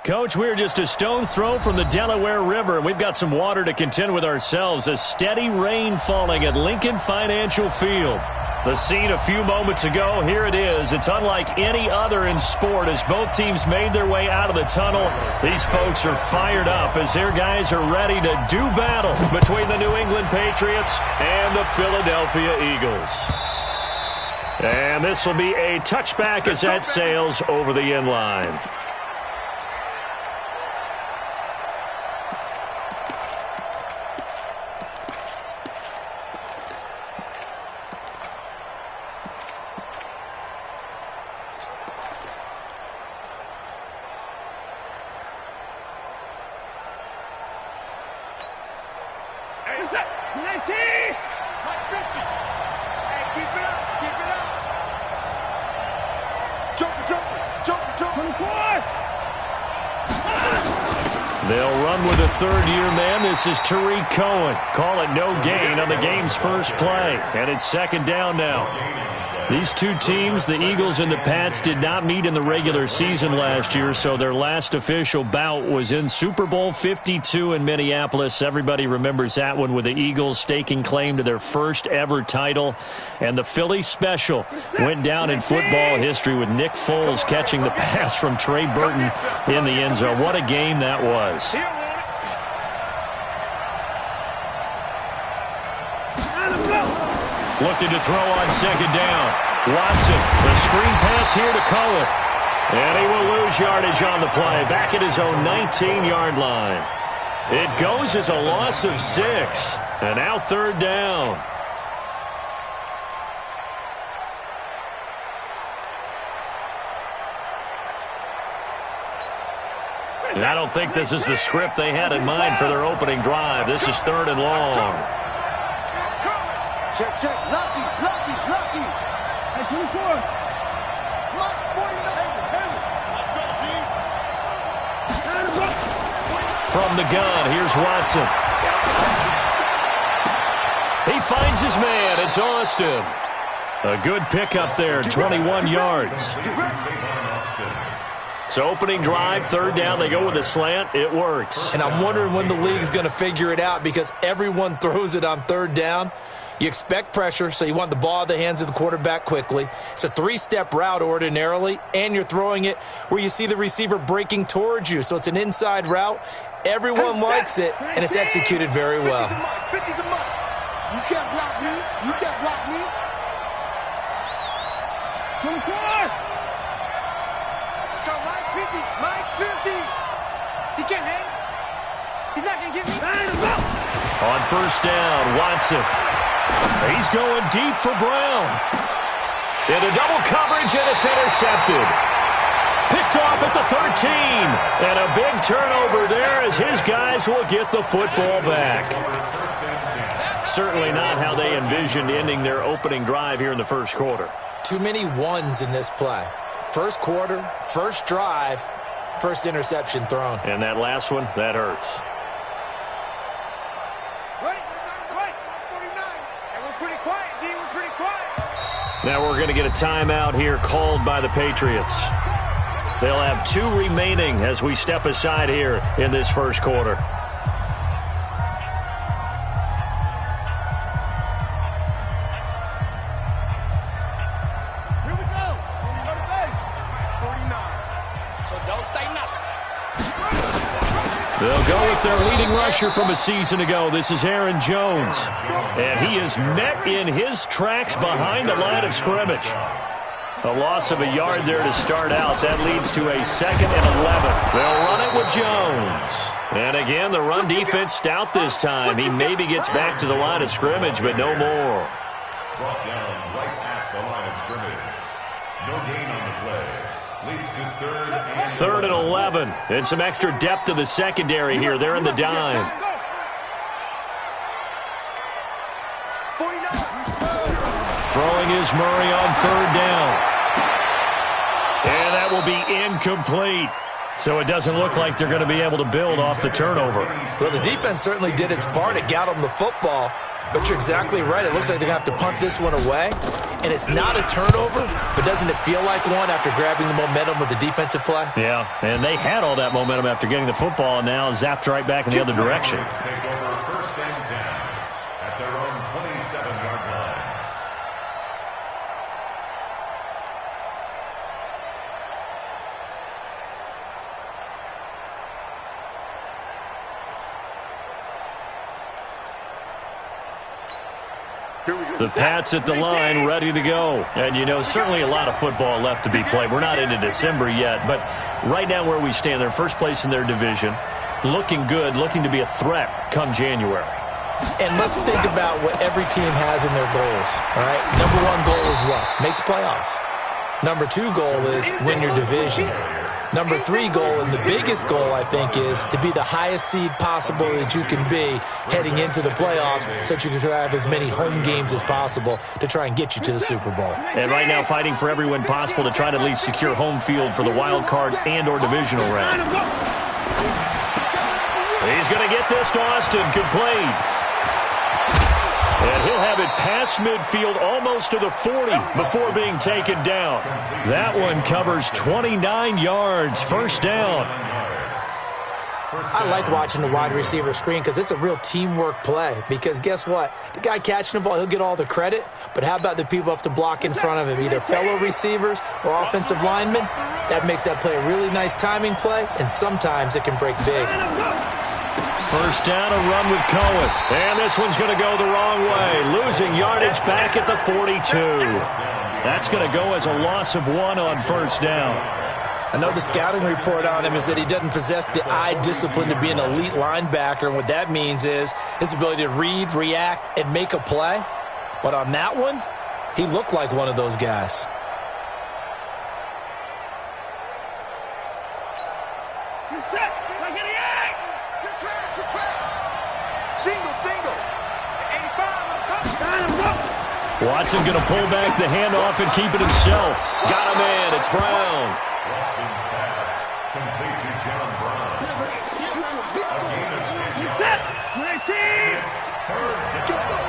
Coach, we're just a stone's throw from the Delaware River. We've got some water to contend with ourselves. A steady rain falling at Lincoln Financial Field. The scene a few moments ago, here it is. It's unlike any other in sport as both teams made their way out of the tunnel. These folks are fired up as their guys are ready to do battle between the New England Patriots and the Philadelphia Eagles. And this will be a touchback as that sails over the end line. They'll run with a third-year man. This is Tariq Cohen. Call it no gain on the game's first play. And it's second down now. These two teams, the Eagles and the Pats, did not meet in the regular season last year, so their last official bout was in Super Bowl 52 in Minneapolis. Everybody remembers that one with the Eagles staking claim to their first ever title. And the Philly special went down in football history with Nick Foles catching the pass from Trey Burton in the end zone. What a game that was. Looking to throw on second down. Watson, the screen pass here to Cohen. And he will lose yardage on the play. Back at his own 19-yard line. It goes as a loss of 6. And now third down. And I don't think this is the script they had in mind for their opening drive. This is third and long. Check, check. Lucky. At 24. Lock 49. Let's go, D. From the gun, here's Watson. He finds his man. It's Austin. A good pickup there, 21 yards. So opening drive, third down, they go with a slant. It works. And I'm wondering when the league's going to figure it out because everyone throws it on third down. You expect pressure, so you want the ball in the hands of the quarterback quickly. It's a three-step route ordinarily, and you're throwing it where you see the receiver breaking towards you. So it's an inside route. Everyone likes it, and it's executed very well. 50's a month. You can't block me. You can't block me. 24. Let's go, Mike 50. Mike 50. He can't hang. He's not going to get me. On first down, Watson. He's going deep for Brown. Into double coverage, and it's intercepted. Picked off at the 13. And a big turnover there as his guys will get the football back. Certainly not how they envisioned ending their opening drive here in the first quarter. Too many ones in this play. First quarter, first drive, first interception thrown. And that last one, that hurts. Now we're going to get a timeout here called by the Patriots. They'll have 2 remaining as we step aside here in this first quarter. Here we go. 49. So don't say nothing. They'll go with their leading rusher from a season ago. This is Aaron Jones. And he is met in his tracks behind the line of scrimmage. A loss of a yard there to start out. That leads to a 2nd and 11. They'll run it with Jones. And again, the run defense stout this time. He maybe gets back to the line of scrimmage, but no more. Brought down right at the line of scrimmage. No gain on the play. Leads to third and 11. And some extra depth to the secondary here. They're in the dime. Throwing is Murray on third down. And that will be incomplete. So it doesn't look like they're going to be able to build off the turnover. Well, the defense certainly did its part. It got them the football. But you're exactly right. It looks like they're going to have to punt this one away. And it's not a turnover, but doesn't it feel like one after grabbing the momentum with the defensive play? Yeah, and they had all that momentum after getting the football and now zapped right back in the other direction. Take over first and 10 at their own 27-yard line. The Pats at the line, ready to go. And, you know, certainly a lot of football left to be played. We're not into December yet, but right now where we stand, they're first place in their division, looking good, looking to be a threat come January. And let's think about what every team has in their goals, all right? Number one goal is what? Make the playoffs. Number two goal is win your division. Number three goal, and the biggest goal, I think, is to be the highest seed possible that you can be heading into the playoffs so that you can have as many home games as possible to try and get you to the Super Bowl. And right now fighting for every win possible to try to at least secure home field for the wild card and or divisional round. He's going to get this to Austin, complete. And he'll have it past midfield almost to the 40 before being taken down. That one covers 29 yards, first down. I like watching the wide receiver screen because it's a real teamwork play. Because guess what? The guy catching the ball, he'll get all the credit. But how about the people up to block in front of him, either fellow receivers or offensive linemen? That makes that play a really nice timing play, and sometimes it can break big. First down, a run with Cohen. And this one's going to go the wrong way. Losing yardage back at the 42. That's going to go as a loss of 1 on first down. I know the scouting report on him is that he doesn't possess the eye discipline to be an elite linebacker. And what that means is his ability to read, react, and make a play. But on that one, he looked like one of those guys. Watson going to pull back the handoff and keep it himself. Got him in. It's Brown. Watson's pass complete to John Brown. A gain of 10 yards. It's third down.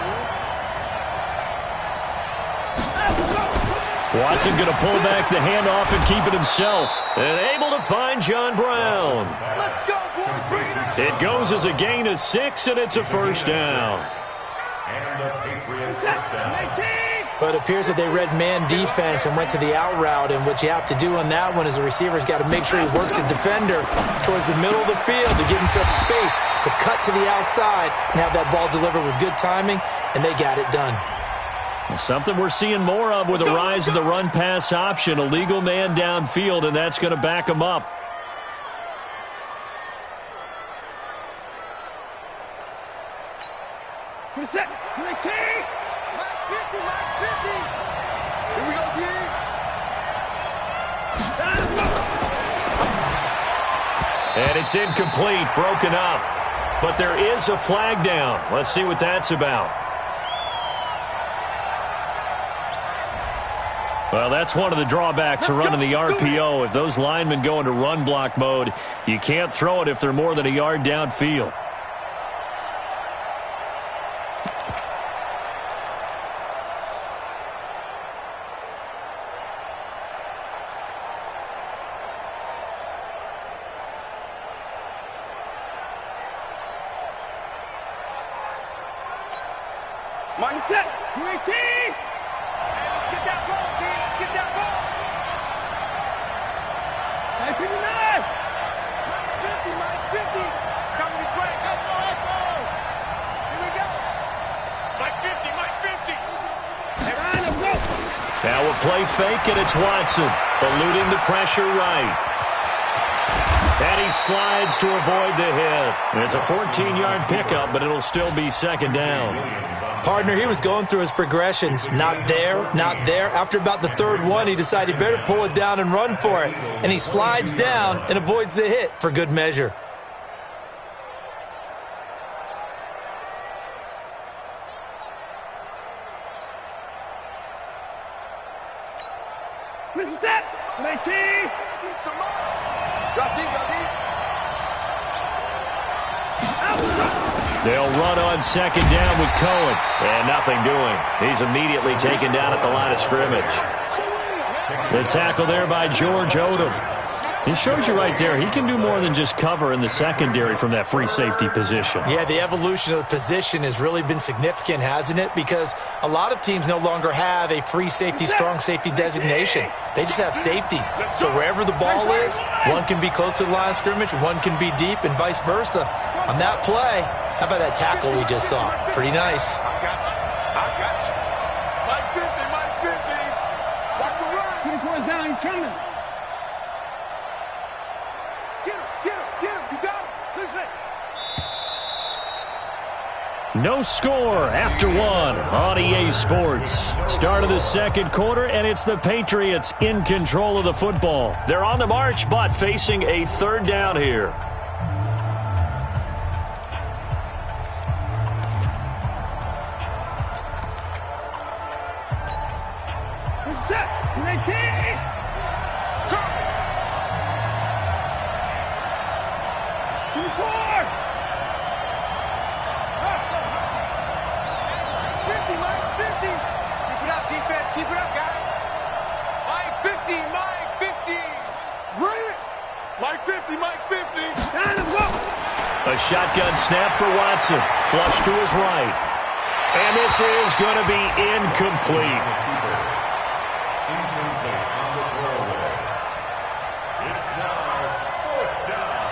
Watson going to pull back the handoff and keep it himself. And able to find John Brown. Let's go, boy. Bring it up. It goes as a gain of 6, and it's a first down. And the Patriots first down. But it appears that they read man defense and went to the out route, and what you have to do on that one is the receiver's got to make sure he works the defender towards the middle of the field to give himself space to cut to the outside and have that ball delivered with good timing, and they got it done. Something we're seeing more of with the rise of the run-pass option. A legal man downfield, and that's going to back him up. Put a set. Mike 50, Mike 50. Here we go, D. And it's incomplete, broken up. But there is a flag down. Let's see what that's about. Well, that's one of the drawbacks of running the RPO. If those linemen go into run block mode, you can't throw it if they're more than a yard downfield. Money set. UAT. Let's get that ball, D. Let's get that ball. 959. Mike's 50. Mike's 50. It's coming this way. Go, go, go. Here we go. Mike 50. Mike 50. Hey, Ryan, let's go. Now a play fake, and it's Watson eluding the pressure right. And he slides to avoid the hit. It's a 14-yard pickup, but it'll still be second down. Partner, he was going through his progressions. Not there, not there. After about the third one, he decided better pull it down and run for it. And he slides down and avoids the hit for good measure. This is that. 19. Drop deep, drop deep. Out. They'll run on second down with Cohen. And nothing doing. He's immediately taken down at the line of scrimmage. The tackle there by George Odom. He shows you right there, he can do more than just cover in the secondary from that free safety position. Yeah, the evolution of the position has really been significant, hasn't it? Because a lot of teams no longer have a free safety, strong safety designation. They just have safeties. So wherever the ball is, one can be close to the line of scrimmage, one can be deep, and vice versa. On that play, how about that tackle we just saw? Pretty nice. I got you. Mike 50. Watch the run. 24 is down, he's coming. Get him. You got him. 6-6. No score after one on EA Sports. Start of the second quarter, and it's the Patriots in control of the football. They're on the march, but facing a third down here. Set. 19. Come. 24. Hustle. 50. Keep it up, defense. Keep it up, guys. Mike 50. Bring it. Mike 50. Down and go. A shotgun snap for Watson. Flush to his right. And this is going to be incomplete. Incomplete on the throwaway. It's now 4th down.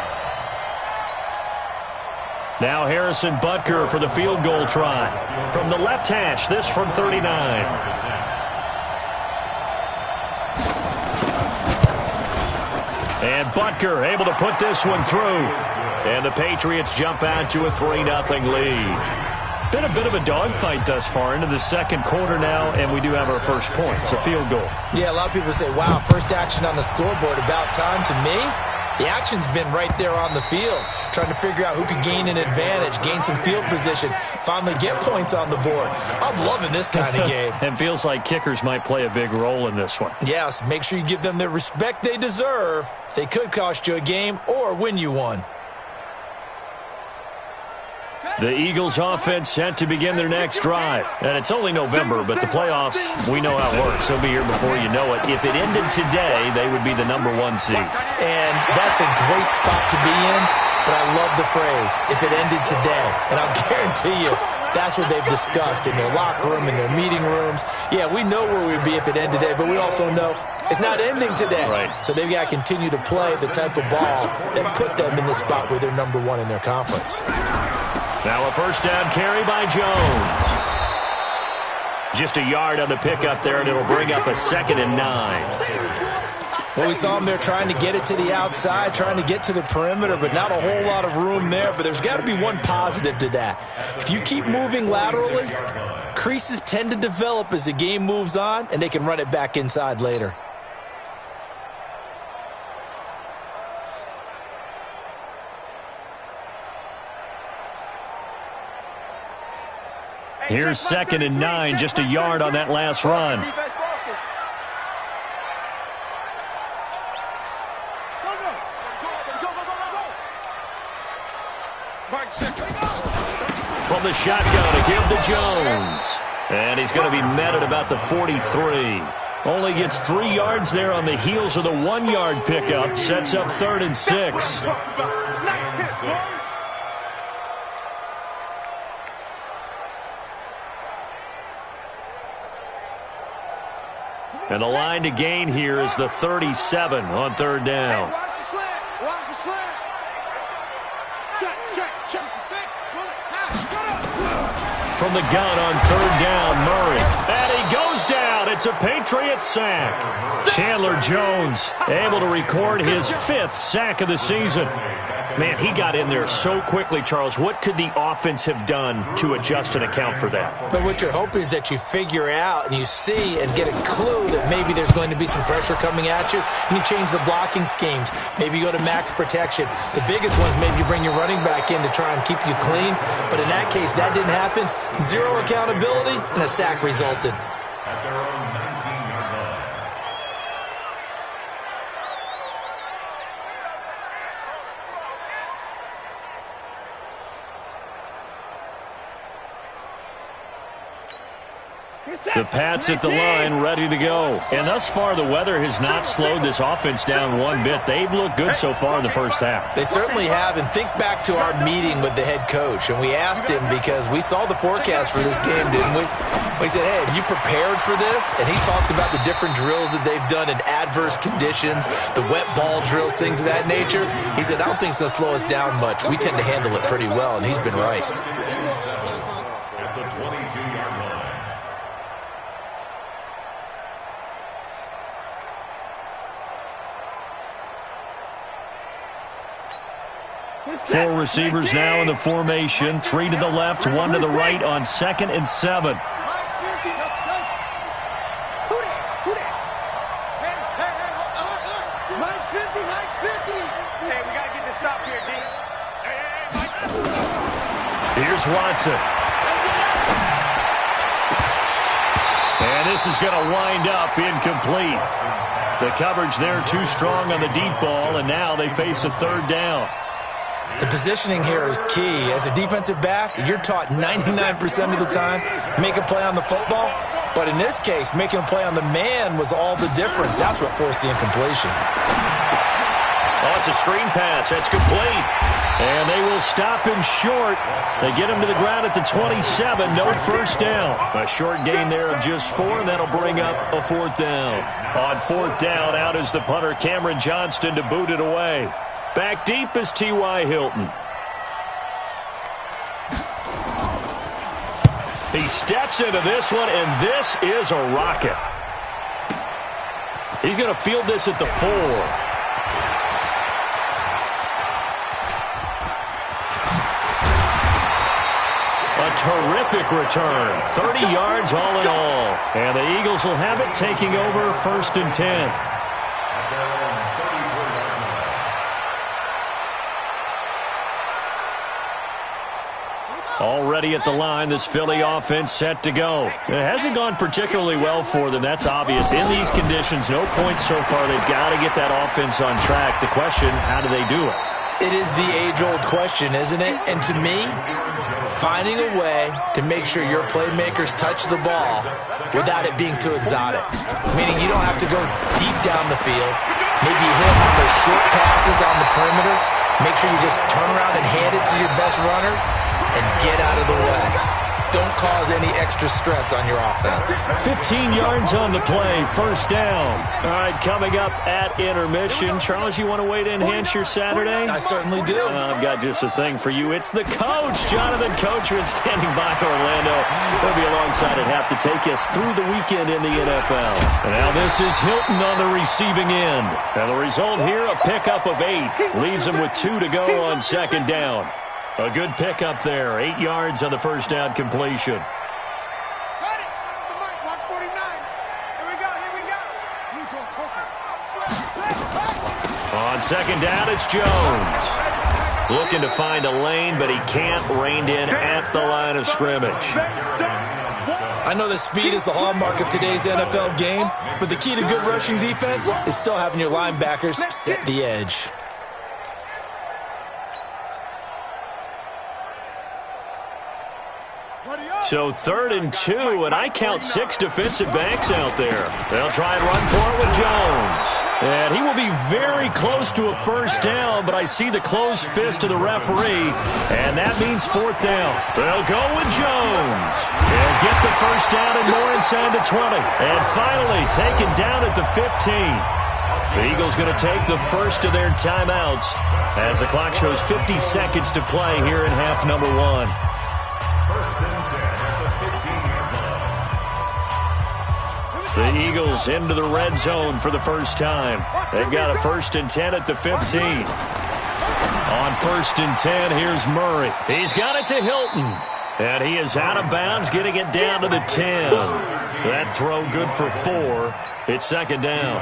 Now Harrison Butker for the field goal try. From the left hash, this from 39. And Butker able to put this one through. And the Patriots jump out to a 3-0 lead. Been a bit of a dogfight thus far into the second quarter now, and we do have our first points, a field goal. Yeah, a lot of people say, wow, first action on the scoreboard, about time. To me, the action's been right there on the field, trying to figure out who could gain an advantage, gain some field position, finally get points on the board. I'm loving this kind of game. And feels like kickers might play a big role in this one. Yes, make sure you give them the respect they deserve. They could cost you a game or win you one. The Eagles offense set to begin their next drive. And it's only November, but the playoffs, we know how it works. They'll be here before you know it. If it ended today, they would be the #1 seed. And that's a great spot to be in, but I love the phrase, if it ended today. And I'll guarantee you, that's what they've discussed in their locker room, in their meeting rooms. Yeah, we know where we'd be if it ended today, but we also know it's not ending today. Right. So they've got to continue to play the type of ball that put them in the spot where they're #1 in their conference. Now a first down carry by Jones. Just a yard on the pickup there, and it'll bring up a 2nd and 9. Well, we saw them there trying to get it to the outside, trying to get to the perimeter, but not a whole lot of room there. But there's got to be one positive to that. If you keep moving laterally, creases tend to develop as the game moves on, and they can run it back inside later. Here's 2nd and 9, just a yard on that last run. From the shotgun to give to Jones. And he's going to be met at about the 43. Only gets 3 yards there on the heels of the 1-yard pickup. Sets up 3rd and 6. And the line to gain here is the 37 on 3rd down. Watch the slant. Check. From the gun on 3rd down, Murray. And he goes down. It's a Patriot sack. Chandler Jones able to record his 5th sack of the season. Man, he got in there so quickly, Charles. What could the offense have done to adjust and account for that? But what you're hoping is that you figure out and you see and get a clue that maybe there's going to be some pressure coming at you, and you change the blocking schemes. Maybe you go to max protection. The biggest ones, maybe you bring your running back in to try and keep you clean. But in that case, that didn't happen. 0 accountability, and a sack resulted. At their own 19-yard line. The Pats at the line, ready to go. And thus far, the weather has not slowed this offense down one bit. They've looked good so far in the first half. They certainly have. And think back to our meeting with the head coach. And we asked him, because we saw the forecast for this game, didn't we? We said, hey, have you prepared for this? And he talked about the different drills that they've done in adverse conditions, the wet ball drills, things of that nature. He said, I don't think it's going to slow us down much. We tend to handle it pretty well, and he's been right. At the 22-yard line. Four receivers now in the formation. 3 to the left, 1 to the right on 2nd and 7. Here's Watson. And this is going to wind up incomplete. The coverage there too strong on the deep ball, and now they face a 3rd down. The positioning here is key. As a defensive back, you're taught 99% of the time, make a play on the football. But in this case, making a play on the man was all the difference. That's what forced the incompletion. Oh, it's a screen pass. That's complete. And they will stop him short. They get him to the ground at the 27. No first down. A short gain there of just 4, and that'll bring up a 4th down. On 4th down, out is the punter, Cameron Johnston, to boot it away. Back deep is T.Y. Hilton. He steps into this one, and this is a rocket. He's going to field this at the 4. A terrific return. 30 yards all in all. And the Eagles will have it, taking over 1st and 10. Already at the line, this Philly offense set to go. It hasn't gone particularly well for them. That's obvious. In these conditions, no points so far. They've got to get that offense on track. The question, how do they do it? It is the age-old question, isn't it? And to me, finding a way to make sure your playmakers touch the ball without it being too exotic. Meaning you don't have to go deep down the field. Maybe you hit them on those short passes on the perimeter. Make sure you just turn around and hand it to your best runner and get out of the way. Don't cause any extra stress on your offense. 15 yards on the play, 1st down. All right, coming up at intermission. Charles, you want to weigh to enhance your Saturday? I certainly do. I've got just a thing for you. It's the coach, Jonathan Coachman, standing by Orlando. He'll be alongside at half to take us through the weekend in the NFL. And now this is Hilton on the receiving end. And the result here, a pickup of 8. Leaves him with 2 to go on 2nd down. A good pickup there. 8 yards on the 1st down completion. On 2nd down, it's Jones. Looking to find a lane, but he can't. Reined in at the line of scrimmage. I know that speed is the hallmark of today's NFL game, but the key to good rushing defense is still having your linebackers set the edge. So 3rd and 2, and I count 6 defensive backs out there. They'll try and run for it with Jones. And he will be very close to a 1st down, but I see the closed fist of the referee, and that means 4th down. They'll go with Jones. They'll get the 1st down and more inside the 20. And finally taken down at the 15. The Eagles going to take the first of their timeouts as the clock shows 50 seconds to play here in half number 1. The Eagles into the red zone for the first time. They've got a 1st and 10 at the 15. On 1st and 10, here's Murray. He's got it to Hilton. And he is out of bounds, getting it down to the 10. That throw good for 4. It's 2nd down.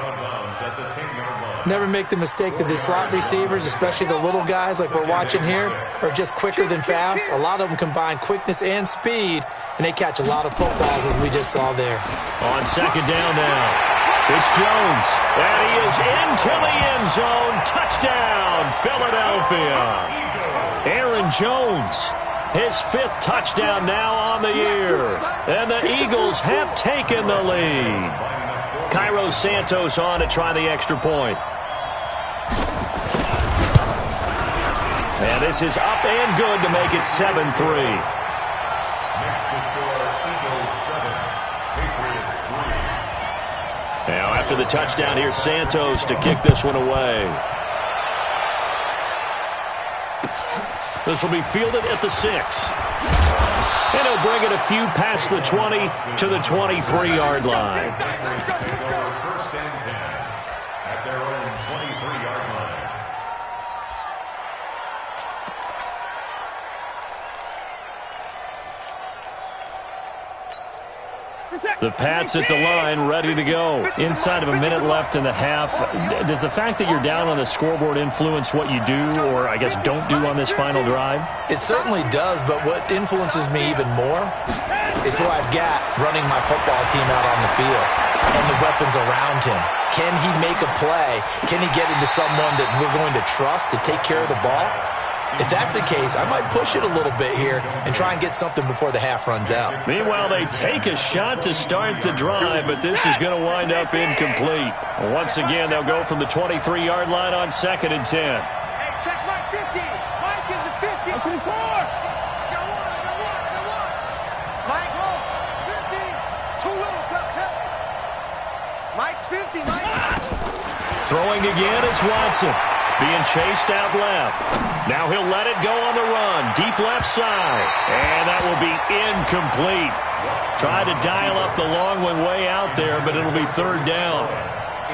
Never make the mistake that the slot receivers, especially the little guys like we're watching here, are just quicker than fast. A lot of them combine quickness and speed, and they catch a lot of footballs, as we just saw there. On 2nd down now, it's Jones. And he is into the end zone. Touchdown, Philadelphia. Aaron Jones His 5th touchdown now on the year. And the Eagles have taken the lead. Cairo Santos on to try the extra point. And this is up and good to make it 7-3. Makes the score Eagles 7, Patriots 3. Now after the touchdown, here's Santos to kick this one away. This will be fielded at the 6. And he'll bring it a few past the 20 to the 23-yard line. First and 10 at their own 23-yard line. The Pats at the line, ready to go. Inside of a minute left in the half. Does the fact that you're down on the scoreboard influence what you do, or I guess don't do on this final drive? It certainly does, but what influences me even more is who I've got running my football team out on the field and the weapons around him. Can he make a play? Can he get into someone that we're going to trust to take care of the ball? If that's the case, I might push it a little bit here and try and get something before the half runs out. Meanwhile, they take a shot to start the drive, but this is going to wind up incomplete. Once again, they'll go from the 23-yard line on 2nd and 10. Hey, check Mike 50. Mike is a 50. Open the court. Got one. Mike, 50. Too little. Cut. Mike's 50, Mike. Throwing again is Watson. Being chased out left. Now he'll let it go on the run. Deep left side. And that will be incomplete. Tried to dial up the long one way out there, but it'll be 3rd down.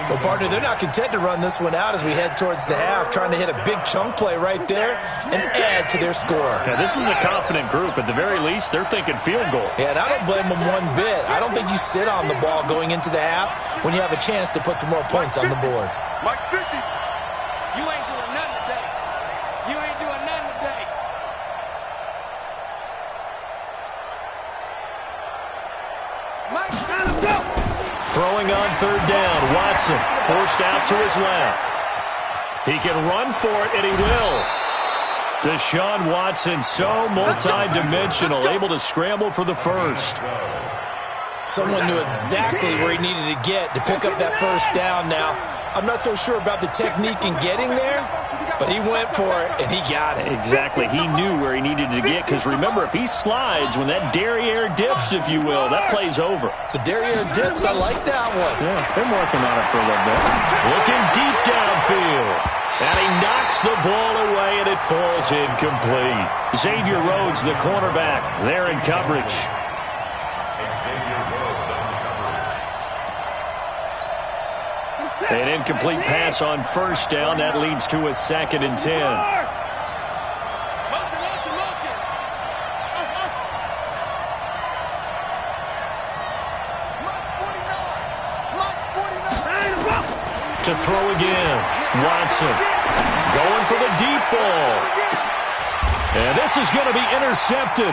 Well, partner, they're not content to run this one out as we head towards the half, trying to hit a big chunk play right there and add to their score. Yeah, this is a confident group. At the very least, they're thinking field goal. Yeah, and I don't blame them one bit. I don't think you sit on the ball going into the half when you have a chance to put some more points on the board. Mike's 50. You ain't doing nothing today. You ain't doing nothing today. Mike's got him, go. Throwing on 3rd down. Watson forced out to his left. He can run for it, and he will. Deshaun Watson, so multi-dimensional, able to scramble for the 1st. Someone knew exactly where he needed to get to pick up that 1st down now. I'm not so sure about the technique in getting there, but he went for it, and he got it. Exactly. He knew where he needed to get, because remember, if he slides, when that derriere dips, if you will, that play's over. The derriere dips, I like that one. Yeah, been working on it for a little bit. Looking deep downfield. And he knocks the ball away, and it falls incomplete. Xavier Rhodes, the cornerback, there in coverage. An incomplete pass on 1st down. That leads to a 2nd and 10. Motion. To throw again. Watson going for the deep ball. And this is going to be intercepted.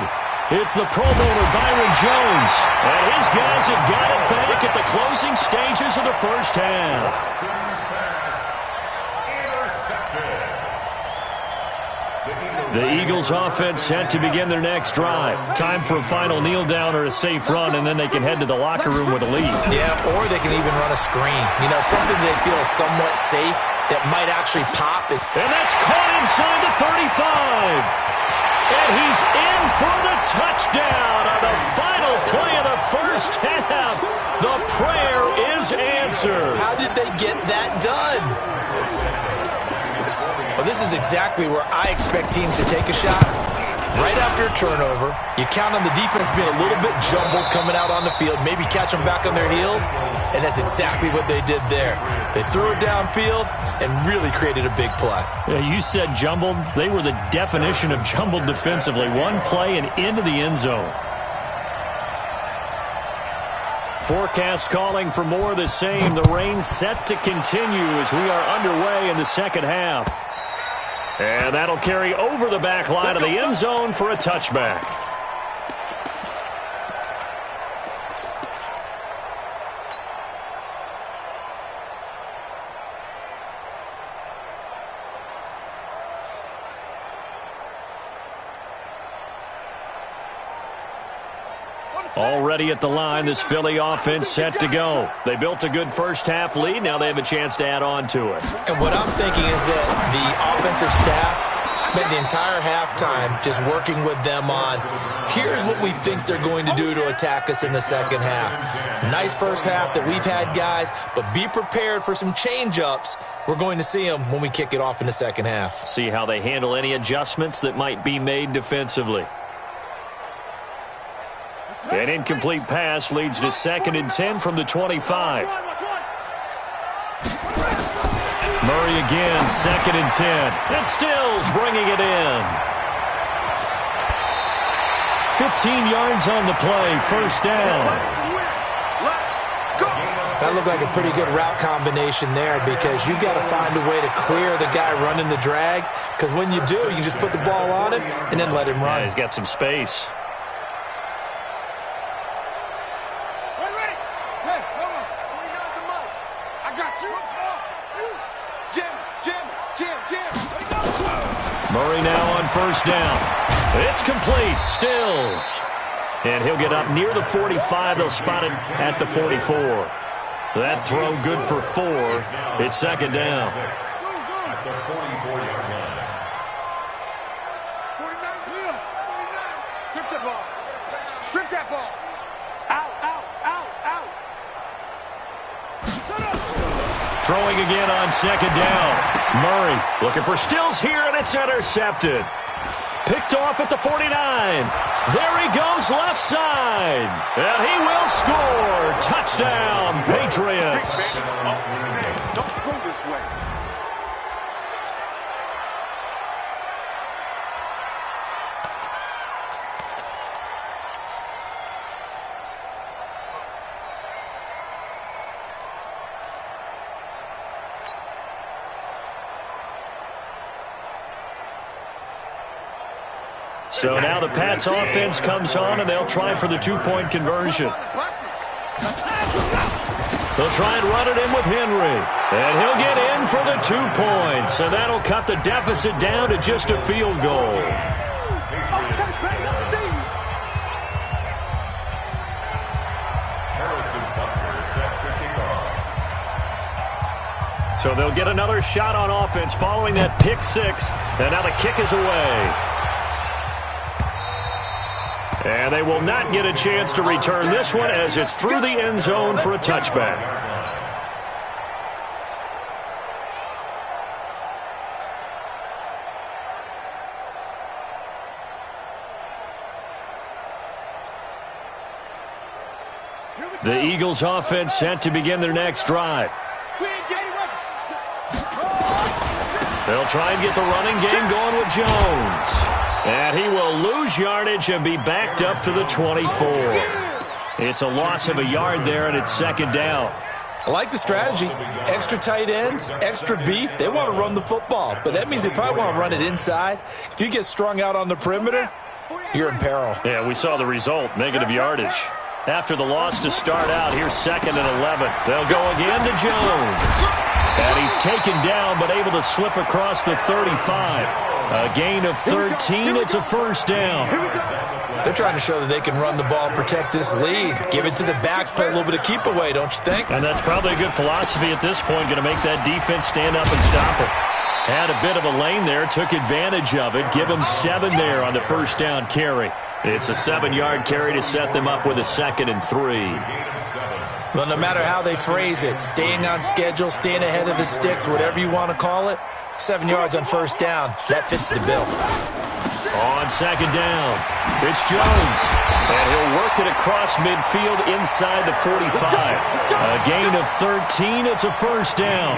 It's the Pro Bowler Byron Jones. And his guys have got it back at the closing stages of the 1st half. The Eagles offense set to begin their next drive. Time for a final kneel down or a safe run, and then they can head to the locker room with a lead. Yeah, or they can even run a screen. You know, something they feel somewhat safe that might actually pop it. And that's caught inside the 35. And he's in for the touchdown on the final play of the 1st half. The prayer is answered. How did they get that done? Well, this is exactly where I expect teams to take a shot. Right after a turnover, you count on the defense being a little bit jumbled coming out on the field, maybe catch them back on their heels, and that's exactly what they did there. They threw it downfield and really created a big play. Yeah, you said jumbled. They were the definition of jumbled defensively. One play and into the end zone. Forecast calling for more of the same. The rain set to continue as we are underway in the 2nd half. And that'll carry over the back line of the end zone for a touchback. Already at the line, this Philly offense set to go. They built a good first-half lead. Now they have a chance to add on to it. And what I'm thinking is that the offensive staff spent the entire halftime just working with them on, here's what we think they're going to do to attack us in the second half. Nice first half that we've had, guys, but be prepared for some change-ups. We're going to see them when we kick it off in the second half. See how they handle any adjustments that might be made defensively. An incomplete pass leads to 2nd and 10 from the 25. Murray again, 2nd and 10. And Stills bringing it in. 15 yards on the play, first down. That looked like a pretty good route combination there because you've got to find a way to clear the guy running the drag, because when you do, you just put the ball on him and then let him run. Yeah, he's got some space. Murray now on first down. It's complete. Stills. And he'll get up near the 45. They'll spot it at the 44. That throw good for 4. It's 2nd down. At the 44-yard line. 49. Strip the ball. Strip that ball. Out. Throwing again on 2nd down. Murray looking for Stills here, and it's intercepted. Picked off at the 49. There he goes left side. And he will score. Touchdown, Patriots. Don't throw this way. So now the Pats offense comes on, and they'll try for the 2-point conversion. They'll try and run it in with Henry. And he'll get in for the 2 points. And that'll cut the deficit down to just a field goal. So they'll get another shot on offense following that pick 6. And now the kick is away. And they will not get a chance to return this one as it's through the end zone for a touchback. The Eagles offense set to begin their next drive. They'll try and get the running game going with Jones. And he will lose yardage and be backed up to the 24. It's a loss of a yard there, and it's 2nd down. I like the strategy. Extra tight ends, extra beef. They want to run the football, but that means they probably want to run it inside. If you get strung out on the perimeter, you're in peril. Yeah, we saw the result, negative yardage. After the loss to start out, here's 2nd and 11. They'll go again to Jones. And he's taken down, but able to slip across the 35. A gain of 13. It's a first down. They're trying to show that they can run the ball and protect this lead. Give it to the backs, play a little bit of keep away, don't you think? And that's probably a good philosophy at this point, going to make that defense stand up and stop it. Had a bit of a lane there, took advantage of it. Give him 7 there on the first down carry. It's a 7-yard carry to set them up with a 2nd and 3. Well, no matter how they phrase it, staying on schedule, staying ahead of the sticks, whatever you want to call it, 7 yards on first down, that fits the bill. On 2nd down, it's Jones. And he'll work it across midfield inside the 45. A gain of 13, it's a first down.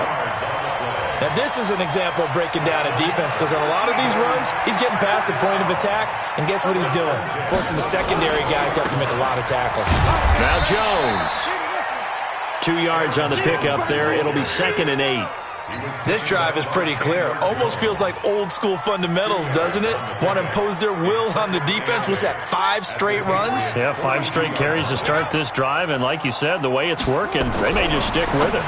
Now, this is an example of breaking down a defense, because on a lot of these runs, he's getting past the point of attack, and guess what he's doing? Forcing the secondary guys to have to make a lot of tackles. Now Jones. 2 yards on the pickup there. It'll be 2nd and 8. This drive is pretty clear. Almost feels like old school fundamentals, doesn't it? Want to impose their will on the defense. Was that 5 straight runs? Yeah, 5 straight carries to start this drive, and like you said, the way it's working, they may just stick with it.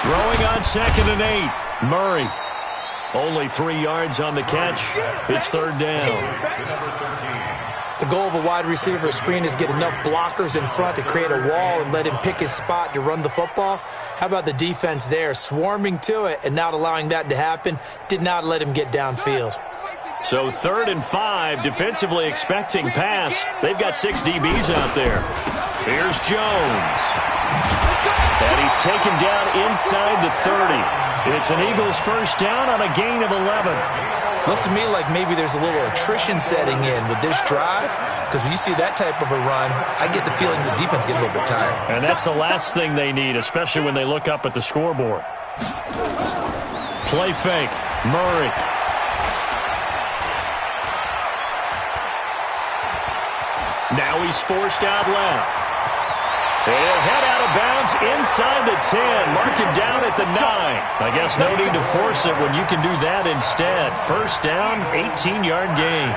Throwing on 2nd and 8. Murray. Only 3 yards on the catch. It's 3rd down. The goal of a wide receiver screen is get enough blockers in front to create a wall and let him pick his spot to run the football. How about the defense there, swarming to it and not allowing that to happen? Did not let him get downfield. So 3rd and 5, defensively expecting pass. They've got 6 DBs out there. Here's Jones. And he's taken down inside the 30. It's an Eagles first down on a gain of 11. Looks to me like maybe there's a little attrition setting in with this drive, because when you see that type of a run, I get the feeling the defense get a little bit tired. And that's the last thing they need, especially when they look up at the scoreboard. Play fake. Murray. Now he's forced out left. And he'll head out of bounds inside the 10. Mark him down at the 9. I guess no need to force it when you can do that instead. First down, 18-yard gain.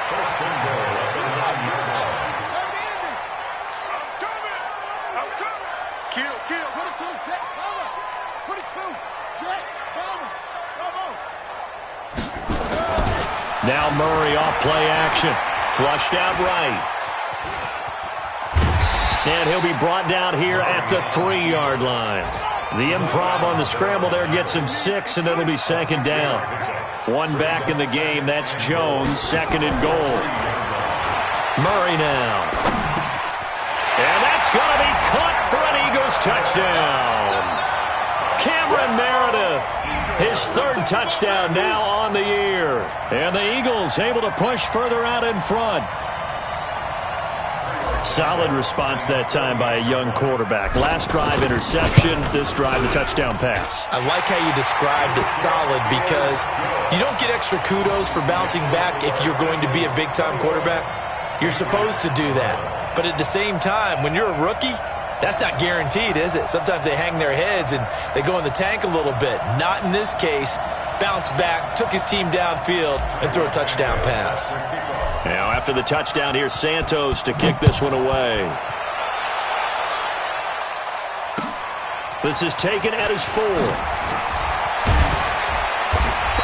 First and goal at the 9-yard line. I'm coming. Kill. Put it to Jet. Cover. Put it to Jet. Cover. Come on. Now Murray off play action. Flushed out right. And he'll be brought down here at the 3-yard line. The improv on the scramble there gets him 6, and it'll be second down. One back in the game. That's Jones, second and goal. Murray now. And that's going to be caught for an Eagles touchdown. Cameron Meredith, his 3rd touchdown now on the year. And the Eagles able to push further out in front. Solid response that time by a young quarterback. Last drive, interception. This drive, the touchdown pass. I like how you described it, solid, because you don't get extra kudos for bouncing back if you're going to be a big-time quarterback. You're supposed to do that. But at the same time, when you're a rookie, that's not guaranteed, is it? Sometimes they hang their heads and they go in the tank a little bit. Not in this case. Bounced back, took his team downfield, and threw a touchdown pass. Now, after the touchdown, here's Santos to kick this one away. This is taken at his 4.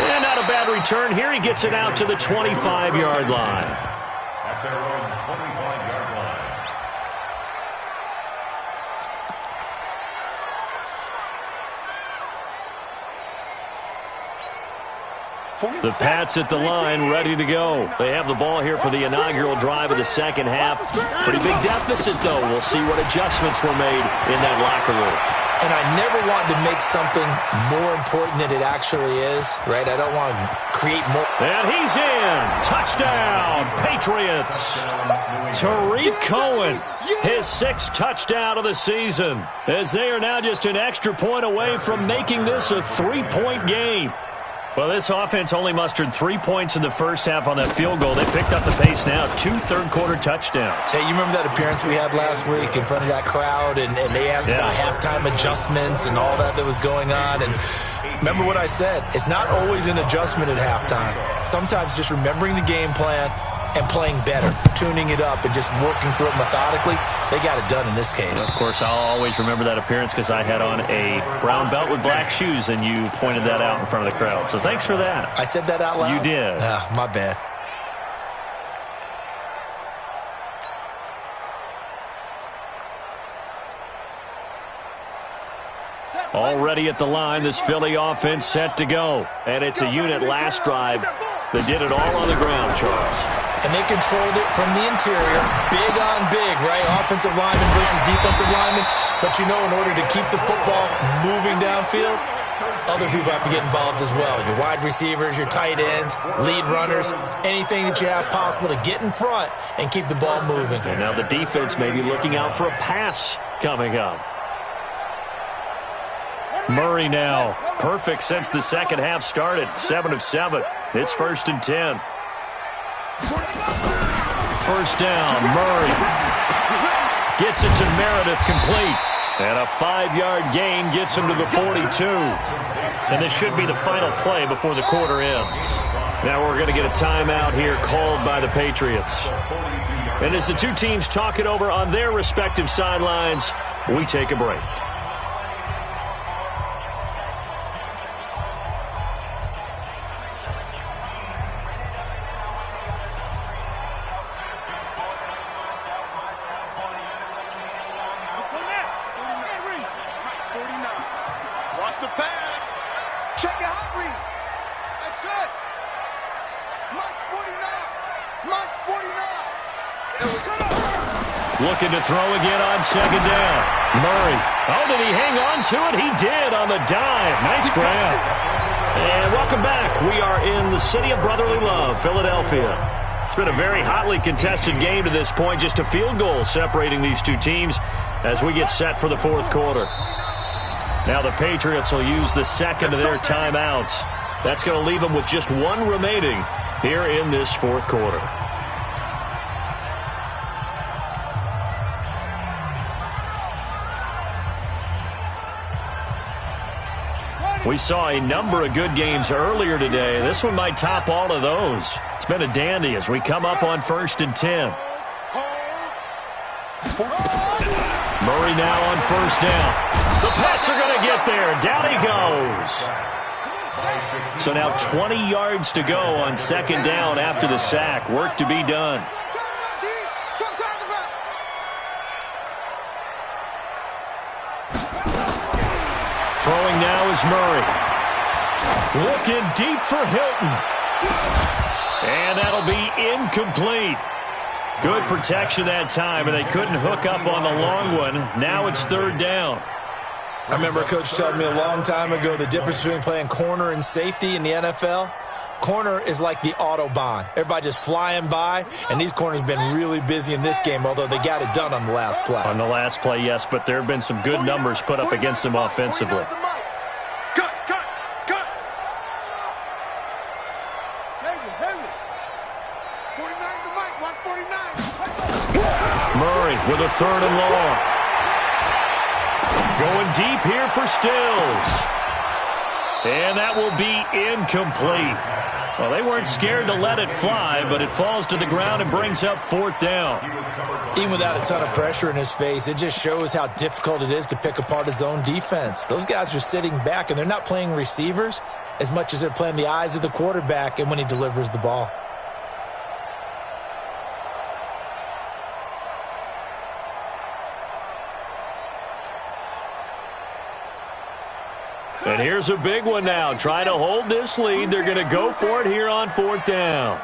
And not a bad return here. He gets it out to the 25-yard line. At their own 25-yard line. The Pats at the line, ready to go. They have the ball here for the inaugural drive of the second half. Pretty big deficit, though. We'll see what adjustments were made in that locker room. And I never want to make something more important than it actually is, right? I don't want to create more. And he's in. Touchdown, Patriots. Tariq Cohen, his 6th touchdown of the season, as they are now just an extra point away from making this a 3-point game. Well, this offense only mustered 3 points in the first half on that field goal. They picked up the pace now. 2 third-quarter touchdowns. Hey, you remember that appearance we had last week in front of that crowd, and they asked about halftime adjustments and all that was going on. And remember what I said. It's not always an adjustment at halftime. Sometimes just remembering the game plan and playing better, tuning it up, and just working through it methodically. They got it done in this case. And of course, I'll always remember that appearance because I had on a brown belt with black shoes, and you pointed that out in front of the crowd. So thanks for that. I said that out loud? You did. Ah, my bad. Already at the line, this Philly offense set to go. And it's a unit last drive that did it all on the ground, Charles. And they controlled it from the interior, big on big, right? Offensive lineman versus defensive lineman. But you know, in order to keep the football moving downfield, other people have to get involved as well. Your wide receivers, your tight ends, lead runners, anything that you have possible to get in front and keep the ball moving. And now the defense may be looking out for a pass coming up. Murray now, perfect since the second half started, 7 of 7. It's 1st and 10. First down, Murray gets it to Meredith, complete. And a 5-yard gain gets him to the 42. And this should be the final play before the quarter ends. Now we're going to get a timeout here called by the Patriots. And as the two teams talk it over on their respective sidelines, we take a break. Set. March 49. March 49. Looking to throw again on second down. Murray. Oh, did he hang on to it? He did on the dive. Nice grab. And welcome back. We are in the city of brotherly love, Philadelphia. It's been a very hotly contested game to this point. Just a field goal separating these two teams as we get set for the fourth quarter. Now the Patriots will use the second of their timeouts. That's going to leave them with just one remaining here in this fourth quarter. We saw a number of good games earlier today. This one might top all of those. It's been a dandy as we come up on 1st and 10. Murray now on 1st down. The Pats are going to get there. Down he goes. So now 20 yards to go on 2nd down after the sack. Work to be done. Throwing now is Murray. Looking deep for Hilton. And that'll be incomplete. Good protection that time, and they couldn't hook up on the long one. Now it's 3rd down. I remember a coach telling me a long time ago the difference between playing corner and safety in the NFL. Corner is like the Autobahn. Everybody just flying by, and these corners have been really busy in this game, although they got it done on the last play. On the last play, yes, but there have been some good numbers put up against them offensively. Murray with a 3rd and long. Going deep here for Stills. And that will be incomplete. Well, they weren't scared to let it fly, but it falls to the ground and brings up 4th down. Even without a ton of pressure in his face, it just shows how difficult it is to pick apart his own defense. Those guys are sitting back, and they're not playing receivers as much as they're playing the eyes of the quarterback and when he delivers the ball. And here's a big one now. Trying to hold this lead. They're going to go for it here on 4th down.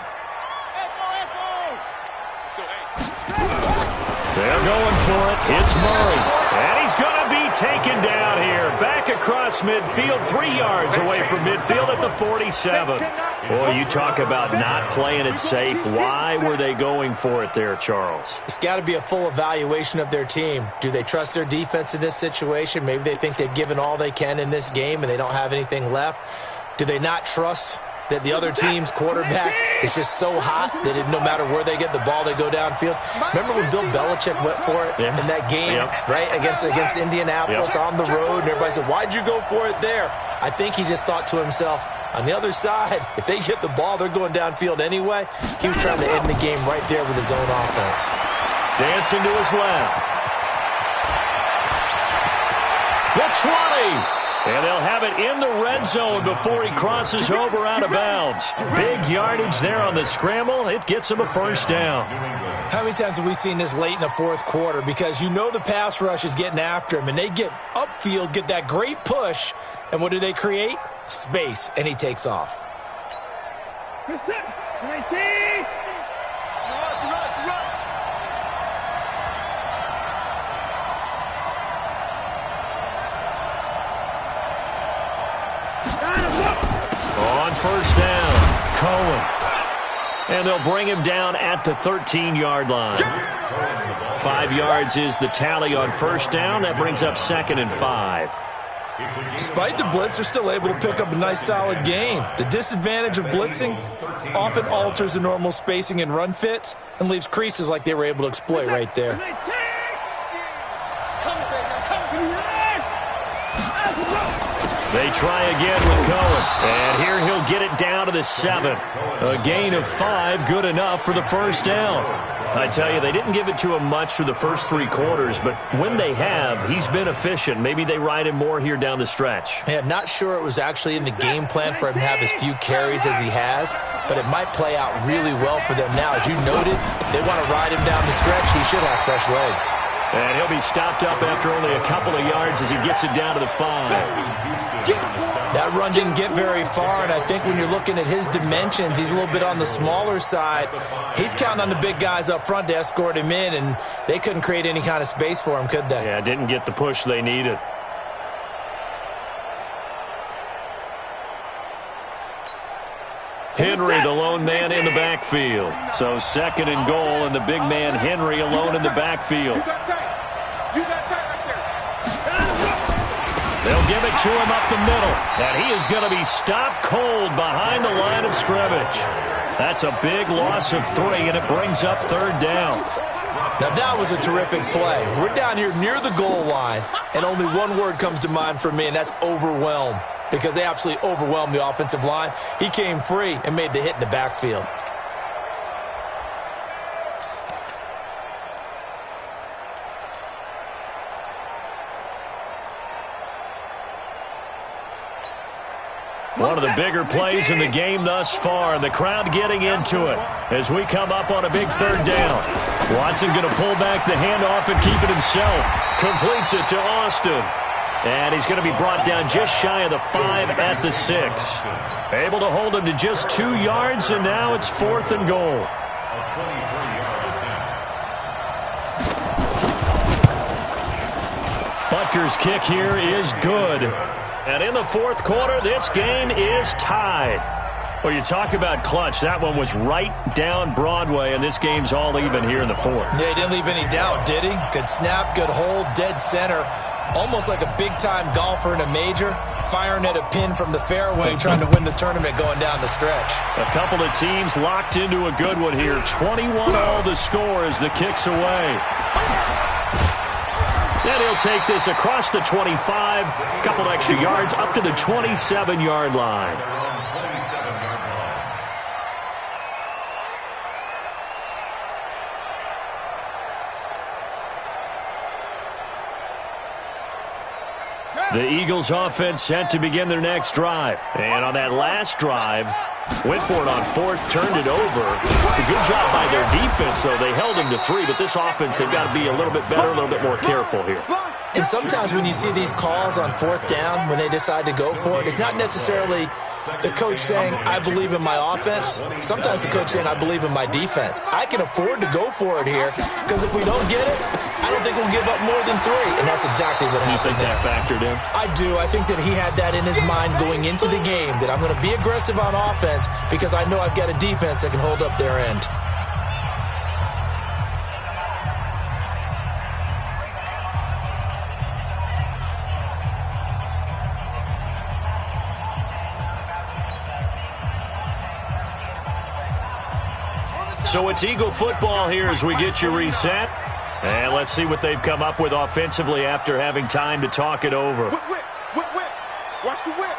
They're going for it. It's Murray. And he's going to be taken down here. Back across midfield, 3 yards away from midfield at the 47. Boy, you talk about not playing it safe. Why were they going for it there, Charles? It's got to be a full evaluation of their team. Do they trust their defense in this situation? Maybe they think they've given all they can in this game and they don't have anything left. Do they not trust that the other team's quarterback is just so hot that no matter where they get the ball, they go downfield? Remember when Bill Belichick went for it in that game, right, against Indianapolis on the road, and everybody said, why'd you go for it there? I think he just thought to himself, on the other side, if they get the ball, they're going downfield anyway. He was trying to end the game right there with his own offense. Dancing to his left. The 20. And they'll have it in the red zone before he crosses over out of bounds. Big yardage there on the scramble. It gets him a 1st down. How many times have we seen this late in the fourth quarter? Because you know the pass rush is getting after him, and they get upfield, get that great push, and what do they create? Space, and he takes off. On 1st down, Cohen. And they'll bring him down at the 13-yard line. 5 yards is the tally on 1st down. That brings up 2nd and 5. Despite the blitz, they're still able to pick up a nice, solid gain. The disadvantage of blitzing often alters the normal spacing and run fits and leaves creases like they were able to exploit right there. They try again with Cohen. And here he'll get it down to the 7. A gain of 5, good enough for the 1st down. I tell you, they didn't give it to him much through the first 3 quarters, but when they have, he's been efficient. Maybe they ride him more here down the stretch. Yeah, not sure it was actually in the game plan for him to have as few carries as he has, but it might play out really well for them now. As you noted, they want to ride him down the stretch. He should have fresh legs. And he'll be stopped up after only a couple of yards as he gets it down to the 5. That run didn't get very far, and I think when you're looking at his dimensions, he's a little bit on the smaller side. He's counting on the big guys up front to escort him in, and they couldn't create any kind of space for him, could they? Yeah, didn't get the push they needed. Henry, the lone man in the backfield. So 2nd and goal, and the big man Henry alone in the backfield. You got tight. You got tight right there. They'll give it to him up the middle, and he is going to be stopped cold behind the line of scrimmage. That's a big loss of 3, and it brings up 3rd down. Now, that was a terrific play. We're down here near the goal line, and only one word comes to mind for me, and that's overwhelm, because they absolutely overwhelmed the offensive line. He came free and made the hit in the backfield. One of the bigger plays in the game thus far, and the crowd getting into it as we come up on a big 3rd down. Watson going to pull back the handoff and keep it himself. Completes it to Austin. And he's going to be brought down just shy of the 5 at the 6. Able to hold him to just 2 yards, and now it's 4th and goal. Butker's kick here is good. And in the 4th quarter, this game is tied. Well, you talk about clutch. That one was right down Broadway, and this game's all even here in the 4th. Yeah, he didn't leave any doubt, did he? Good snap, good hold, dead center. Almost like a big-time golfer in a major, firing at a pin from the fairway, trying to win the tournament going down the stretch. A couple of teams locked into a good one here. 21-all the score as the kick's away. Then he'll take this across the 25, a couple extra yards, up to the 27-yard line. The Eagles offense set to begin their next drive. And on that last drive, went for it on 4th, turned it over. A good job by their defense, though. They held them to 3, but this offense, they've got to be a little bit better, a little bit more careful here. And sometimes when you see these calls on 4th down, when they decide to go for it, it's not necessarily the coach saying, I believe in my offense. Sometimes the coach saying, I believe in my defense. I can afford to go for it here, because if we don't get it, I don't think we'll give up more than 3, and that's exactly what happened. You think that factored in? I do. I think that he had that in his mind going into the game, that I'm going to be aggressive on offense because I know I've got a defense that can hold up their end. So it's Eagle football here as we get you reset. And let's see what they've come up with offensively after having time to talk it over. Whip, whip, whip, whip. Watch the whip.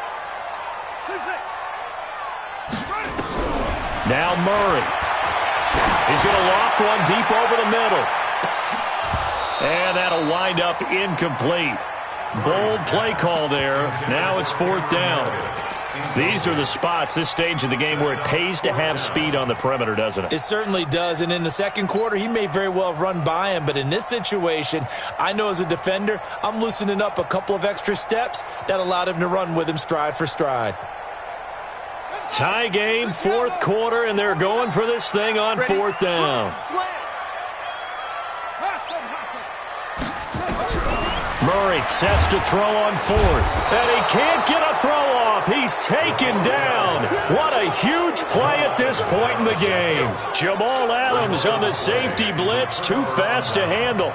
Now Murray. He's going to loft one deep over the middle. And that'll wind up incomplete. Bold play call there. Now it's 4th down. These are the spots, this stage of the game, where it pays to have speed on the perimeter, doesn't it? It certainly does, and in the 2nd quarter, he may very well have run by him, but in this situation, I know as a defender, I'm loosening up a couple of extra steps that allowed him to run with him stride for stride. Tie game, 4th quarter, and they're going for this thing on 4th down. Murray sets to throw on 4th, and he can't get a throw off. He's taken down. What a huge play at this point in the game. Jamal Adams on the safety blitz, too fast to handle.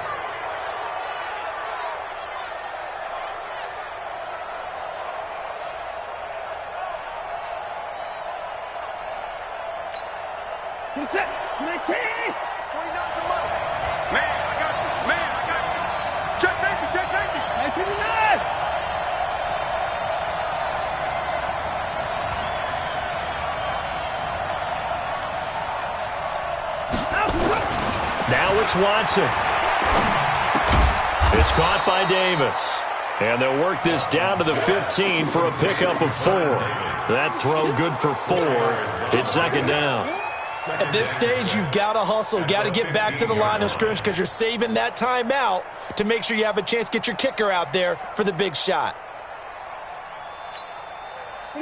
Now it's Watson. It's caught by Davis. And they'll work this down to the 15 for a pickup of 4. That throw good for 4. It's 2nd down. At this stage, you've got to hustle, got to get back to the line of scrimmage because you're saving that timeout to make sure you have a chance to get your kicker out there for the big shot.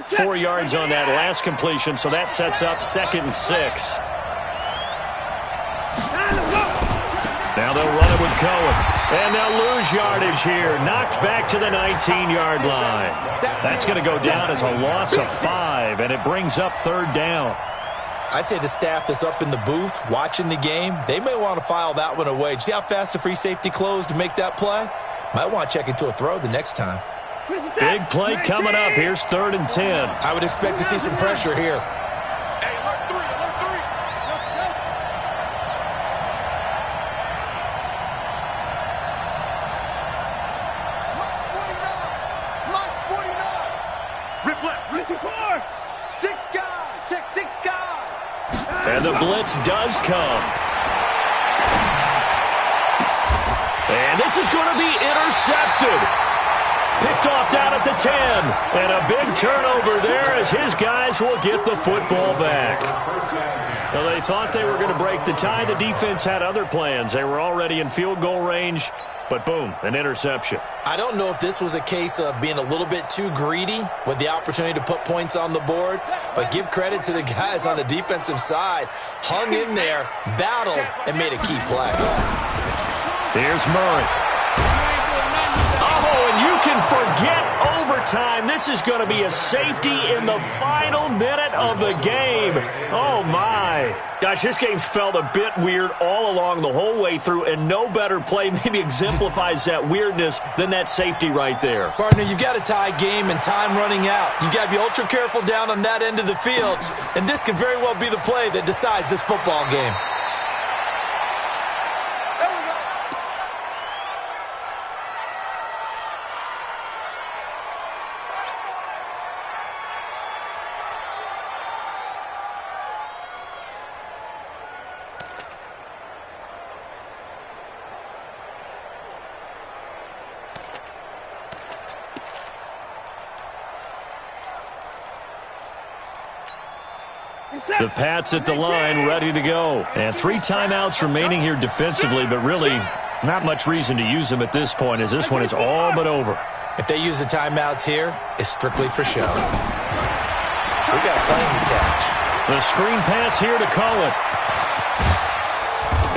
4 yards on that last completion, so that sets up 2nd and 6. Now they'll run it with Cohen. And they'll lose yardage here. Knocked back to the 19-yard line. That's going to go down as a loss of 5, and it brings up 3rd down. I'd say the staff that's up in the booth watching the game, they may want to file that one away. See how fast the free safety closed to make that play? Might want to check into a throw the next time. Big play coming up. Here's 3rd and 10. I would expect to see some pressure here. Hey, alert 3, alert 3. Launch 49. Rip left, rip 4. 6 guys, check 6 guys. And the blitz does come. And this is going to be intercepted. Picked off down at the 10. And a big turnover there as his guys will get the football back. Well, they thought they were going to break the tie. The defense had other plans. They were already in field goal range. But boom, an interception. I don't know if this was a case of being a little bit too greedy with the opportunity to put points on the board, but give credit to the guys on the defensive side. Hung in there, battled, and made a key play. Here's Murray. Oh, and you can forget overtime. This is going to be a safety in the final minute of the game. Oh, my. Gosh, this game's felt a bit weird all along the whole way through, and no better play maybe exemplifies that weirdness than that safety right there. Partner, you've got a tie game and time running out. You've got to be ultra careful down on that end of the field, and this could very well be the play that decides this football game. The Pats at the line, ready to go. And 3 timeouts remaining here defensively, but really not much reason to use them at this point as this one is all but over. If they use the timeouts here, it's strictly for show. We got plenty to catch. The screen pass here to Cohen.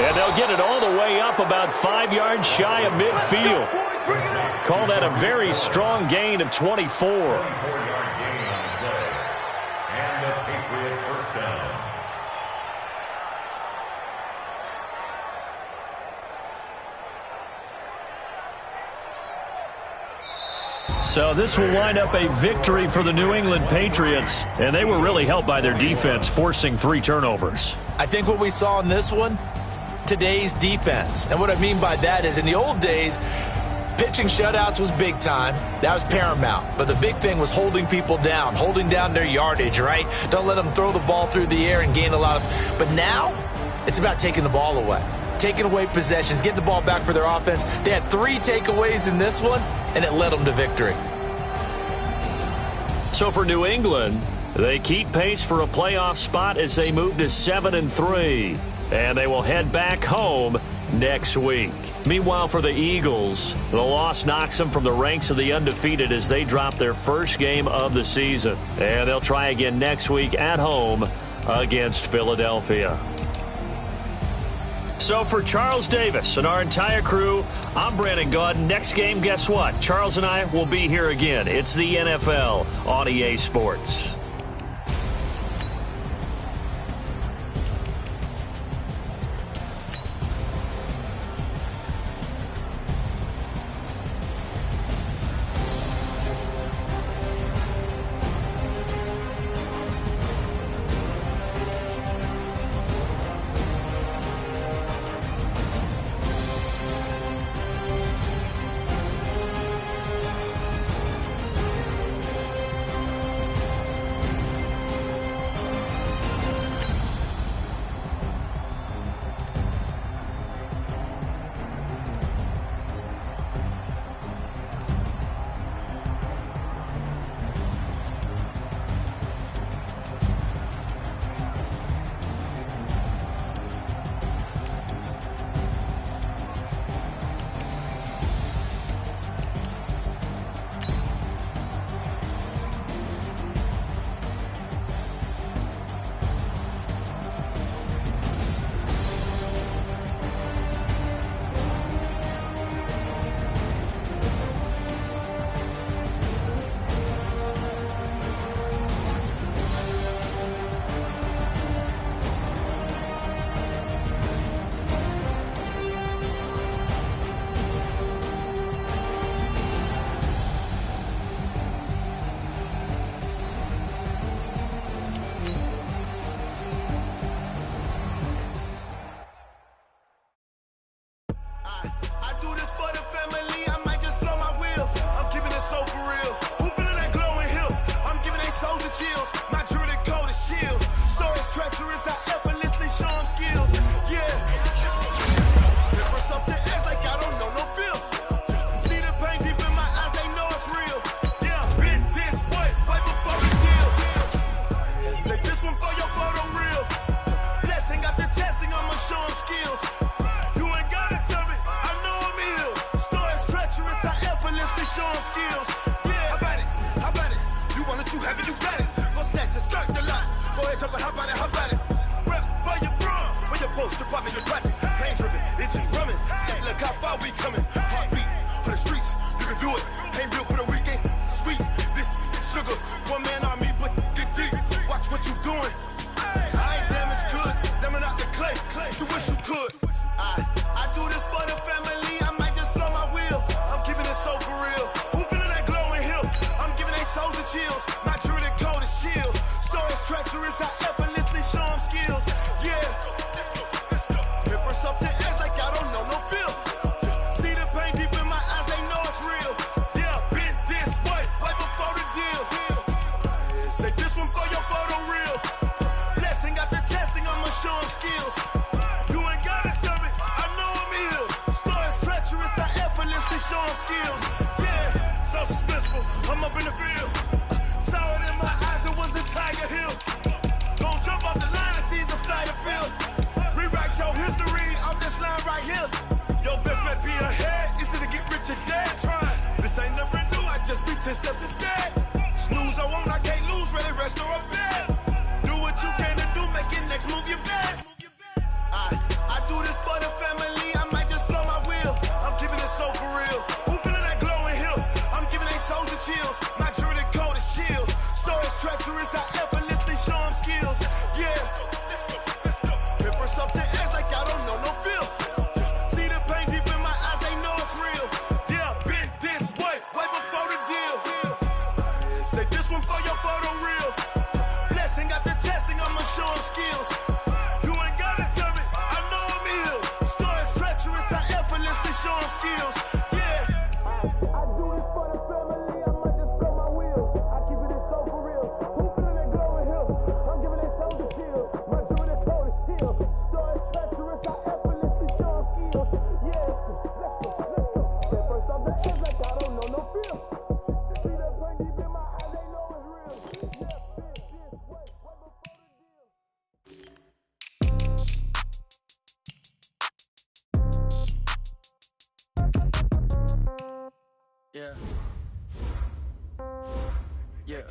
And they'll get it all the way up about 5 yards shy of midfield. Call that a very strong gain of 24. So this will wind up a victory for the New England Patriots, and they were really helped by their defense, forcing 3 turnovers. I think what we saw in this one, today's defense. And what I mean by that is in the old days, pitching shutouts was big time. That was paramount. But the big thing was holding people down, holding down their yardage, right? Don't let them throw the ball through the air and gain a lot of... But now, it's about taking the ball away. Taking away possessions, getting the ball back for their offense. They had 3 takeaways in this one, and it led them to victory. So for New England, they keep pace for a playoff spot as they move to 7-3. And they will head back home next week. Meanwhile, for the Eagles, the loss knocks them from the ranks of the undefeated as they drop their first game of the season. And they'll try again next week at home against Philadelphia. So for Charles Davis and our entire crew, I'm Brandon Gaudin. Next game, guess what? Charles and I will be here again. It's the NFL on EA Sports. Go ahead, jump and hop on it, hop on it. Rep for your bro, for your post, department, your projects. Pain driven, itching, drumming. Look how far we coming. Heartbeat on the streets, you can do it. Ain't built for the weekend. Sweet, this sugar, one man army, but get deep. Watch what you doing. I ain't damaged goods, damn it out the clay. You wish you could. I do this for the family. I might just blow my wheel. I'm keeping it so for real. Who feeling that glowing hill? I'm giving they souls the chills. My jewelry cold as chill. Stories treacherous, I effortlessly show them skills. Yeah. First up the edge like I don't know no feel. See the pain deep in my eyes, they know it's real. Yeah, been this way, right before the deal. Say this one for your photo real. Blessing after testing, I'ma show them skills. You ain't gotta tell me, I know I'm ill. Stories treacherous, I effortlessly show them skills. Yeah, so suspenseful, I'm up in the field. Saw it in my eyes, it was the Tiger Hill. Gon' jump off the line and see the flight of field. Rewrite your history off this line right here. Your best bet be ahead, easy to get rich or dead trying. This ain't never new, I just be 10 steps instead. Snooze I won't, I can't lose, ready, rest or a bed. Do what you can to do, make it next move your best. I do this for the family, I might just blow my wheel. I'm keeping it so for real. Who feeling that glowing hill? I'm giving they souls the chills. My jewelry cold is chill. Stories treacherous, I effortlessly show them skills. Yeah. First up the edge like I don't know no feel. See the pain deep in my eyes, they know it's real. Yeah, been this way, way before the deal. Say this one for your photo real. Blessing after testing, I'ma show them skills. You ain't gotta tell me, I know I'm ill. Stories treacherous, I effortlessly show them skills. Yeah. I do this for the family, I might just blow my wheel. I keep it so for real. Who feeling that glowing hill? I'm giving they souls the chills. My jewelry cold is chill. Stories treacherous, I effortlessly show them skills. Yeah, let's go. First off the edge like I don't know no feel. See that pain deep in my eyes, they know it's real. Yeah, this way, right before the deal. Yeah. Yeah.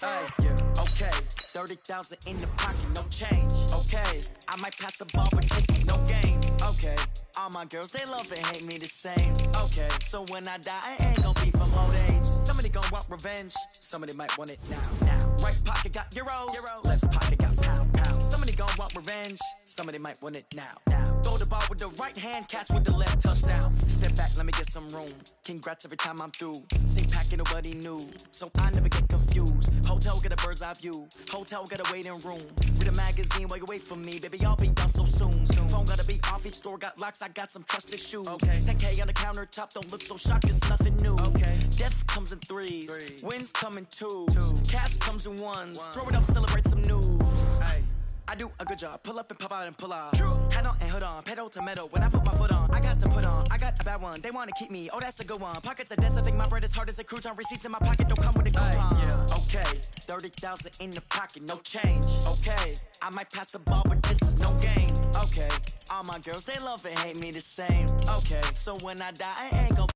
Ay, yeah. Okay. 30,000 in the pocket, no change. Okay. I might pass the ball, but this is no game. Okay. All my girls, they love and hate me the same. Okay. So when I die, I ain't gonna be from old age. Somebody gon' want revenge. Somebody might want it now. Right pocket got euros. Left pocket got pound. Somebody gon' want revenge. Somebody might want it now. Throw the ball with the right hand, catch with the left, touchdown. Step back, let me get some room. Congrats every time I'm through. Same packet, nobody knew, so I never get confused. Hotel get a bird's eye view. Hotel get a waiting room. Read a magazine while you wait for me, baby. I'll be done so soon. Phone gotta be off, each store got locks. I got some trusted shoes. Okay. 10K on the countertop, don't look so shocked. It's nothing new. Okay. Death comes in threes. Wins come in twos. Cash comes in ones. Throw it up, celebrate some news. Ay. I do a good job, pull up and pop out and pull off. Hat on and hood on, pedal to metal. When I put my foot on, I got to put on. I got a bad one, they wanna keep me. Oh, that's a good one. Pockets are dense, I think my bread is hard as a crouton. Receipts in my pocket don't come with a coupon. Yeah. Okay, 30,000 in the pocket, no change. Okay, I might pass the ball, but this is no game. Okay, all my girls, they love and hate me the same. Okay, so when I die, I ain't gonna